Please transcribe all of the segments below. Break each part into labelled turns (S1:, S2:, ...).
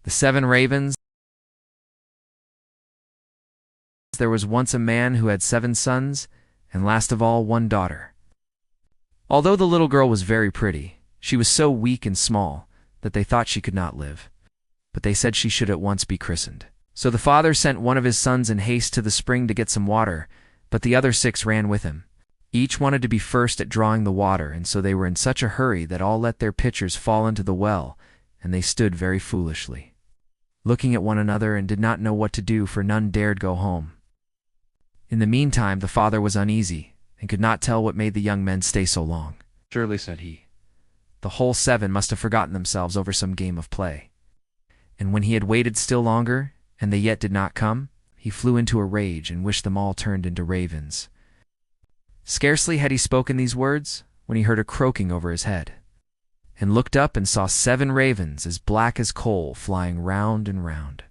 S1: The Seven Ravens. There was once a man who had 7 sons, and last of all 1 daughter. Although the little girl was very pretty, she was so weak and small that they thought she could not live. But they said she should at once be christened. So the father sent one of his sons in haste to the spring to get some water, but the other 6 ran with him. Each wanted to be first at drawing the water, and so they were in such a hurry that all let their pitchers fall into the well, and they stood very foolishly, looking at one another, and did not know what to do, for none dared go home. In the meantime the father was uneasy, and could not tell what made the young men stay so long. "Surely," said he, "the whole 7 must have forgotten themselves over some game of play." And when he had waited still longer, and they yet did not come, he flew into a rage, and wished them all turned into ravens. Scarcely had he spoken these words, when he heard a croaking over his head, and looked up and saw 7 ravens as black as coal flying round and round.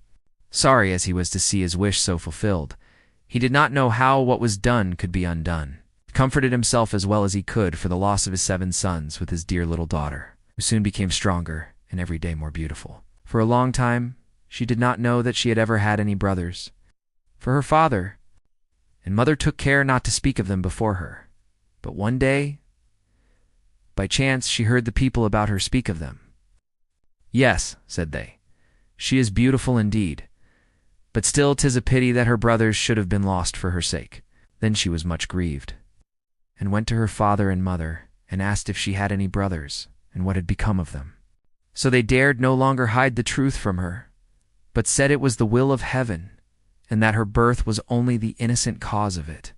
S1: Sorry as he was to see his wish so fulfilled, he did not know how what was done could be undone. He comforted himself as well as he could for the loss of his 7 sons with his dear little daughter, who soon became stronger and every day more beautiful. For a long time she did not know that she had ever had any brothers, for her father and mother took care not to speak of them before her. But one day, by chance, she heard the people about her speak of them. "Yes," said they, "she is beautiful indeed, but still 'tis a pity that her brothers should have been lost for her sake." Then she was much grieved, and went to her father and mother, and asked if she had any brothers, and what had become of them. So they dared no longer hide the truth from her, but said it was the will of heaven, and that her birth was only the innocent cause of it.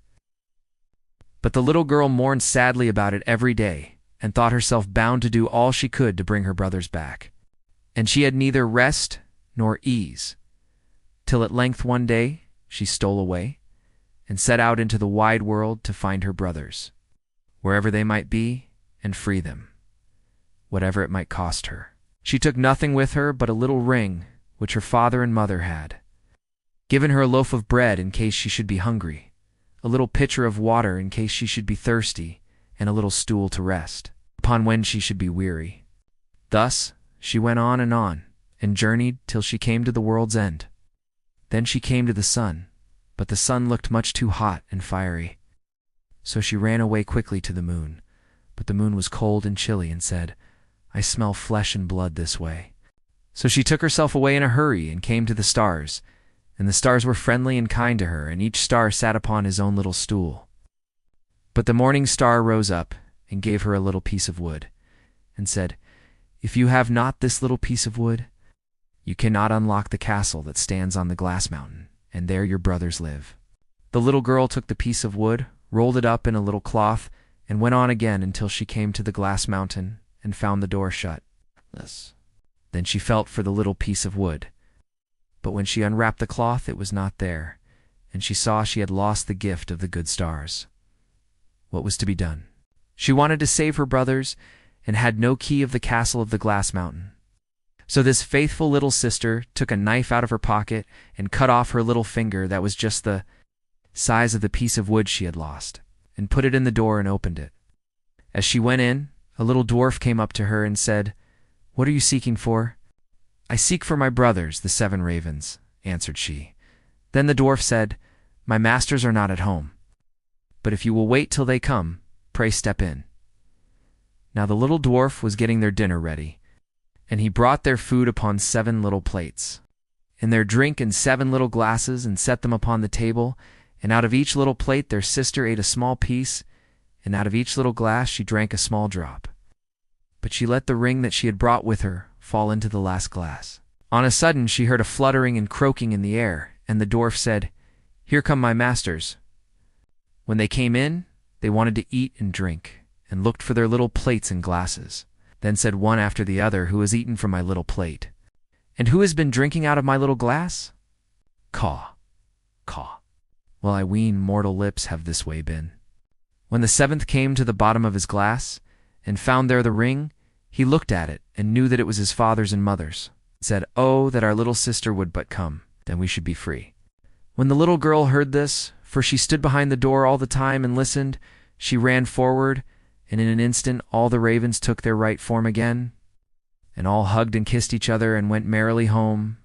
S1: But the little girl mourned sadly about it every day, and thought herself bound to do all she could to bring her brothers back. And she had neither rest nor ease, till at length one day she stole away, and set out into the wide world to find her brothers, wherever they might be, and free them, whatever it might cost her. She took nothing with her but a little ring which her father and mother had given her, a loaf of bread in case she should be hungry, a little pitcher of water in case she should be thirsty, and a little stool to rest upon when she should be weary. Thus she went on, and journeyed till she came to the world's end. Then she came to the sun, but the sun looked much too hot and fiery. So she ran away quickly to the moon, but the moon was cold and chilly, and said, "I smell flesh and blood this way." So she took herself away in a hurry, and came to the stars, and the stars were friendly and kind to her, and each star sat upon his own little stool. But the morning star rose up, and gave her a little piece of wood, and said, "If you have not this little piece of wood, you cannot unlock the castle that stands on the glass mountain, and there your brothers live." The little girl took the piece of wood, rolled it up in a little cloth, and went on again until she came to the glass mountain, and found the door shut. Then she felt for the little piece of wood, but when she unwrapped the cloth it was not there, and she saw she had lost the gift of the good stars. What was to be done? She wanted to save her brothers, and had no key of the castle of the glass mountain. So this faithful little sister took a knife out of her pocket, and cut off her little finger that was just the size of the piece of wood she had lost, and put it in the door and opened it. As she went in, a little dwarf came up to her and said, "What are you seeking for?" "I seek for my brothers, the 7 ravens," answered she. Then the dwarf said, "My masters are not at home, but if you will wait till they come, pray step in." Now the little dwarf was getting their dinner ready, and he brought their food upon 7 little plates, and their drink in 7 little glasses, and set them upon the table, and out of each little plate their sister ate a small piece, and out of each little glass she drank a small drop. But she let the ring that she had brought with her fall into the last glass. On a sudden she heard a fluttering and croaking in the air, and the dwarf said, "Here come my masters." When they came in, they wanted to eat and drink, and looked for their little plates and glasses. Then said one after the other, "Who has eaten from my little plate? And who has been drinking out of my little glass?" Caw, caw. Well, I ween mortal lips have this way been. When the 7th came to the bottom of his glass, and found there the ring, he looked at it, and knew that it was his father's and mother's, and said, "Oh, that our little sister would but come, then we should be free." When the little girl heard this, for she stood behind the door all the time and listened, she ran forward, and in an instant all the ravens took their right form again, and all hugged and kissed each other and went merrily home,